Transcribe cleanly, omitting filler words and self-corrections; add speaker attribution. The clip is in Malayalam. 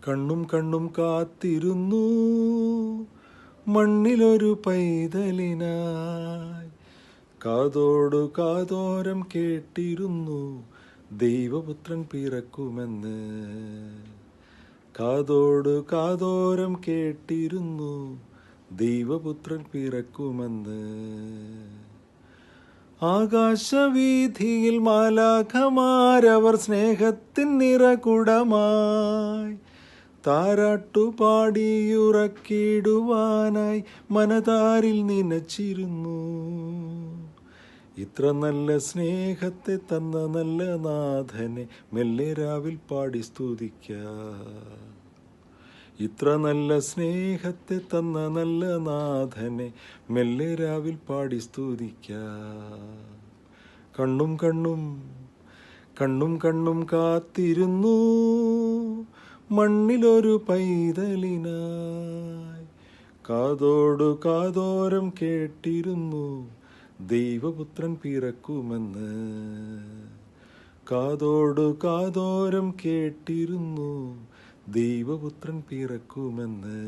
Speaker 1: കണ്ണും കണ്ണും കാത്തിരുന്നു മണ്ണിലൊരു പൈതലിനായി. കാതോടു കാതോരം കേട്ടിരുന്നു ദൈവപുത്രൻ പിറക്കുമെന്ന്. കാതോടു കാതോരം കേട്ടിരുന്നു ദൈവപുത്രൻ പിറക്കുമെന്ന്. ആകാശവീഥിയിൽ മാലാഖമാരവർ സ്നേഹത്തിൻ നിറകുടമായി താരാട്ടുപാടിയുറക്കിടുവാനായി മനതാരിൽ നനച്ചിരുന്നു. ഇത്ര നല്ല സ്നേഹത്തെ തന്ന നല്ല നാഥനെ മെല്ലെ രാവിൽ പാടി സ്തുതിക്കാം. ഇത്ര നല്ല സ്നേഹത്തെ തന്ന നല്ല നാഥനെ മെല്ലെ രാവിൽ പാടി സ്തുതിക്കാം. കണ്ണും കണ്ണും കണ്ണും കണ്ണും കാത്തിരുന്നു മണ്ണിലൊരു പൈതലിനായി. കാതോടു കാതോരം കേട്ടിരുന്നു ദൈവപുത്രൻ പിറക്കുമെന്ന്. കാതോടു കാതോരം കേട്ടിരുന്നു ദൈവപുത്രൻ പിറക്കുമെന്ന്.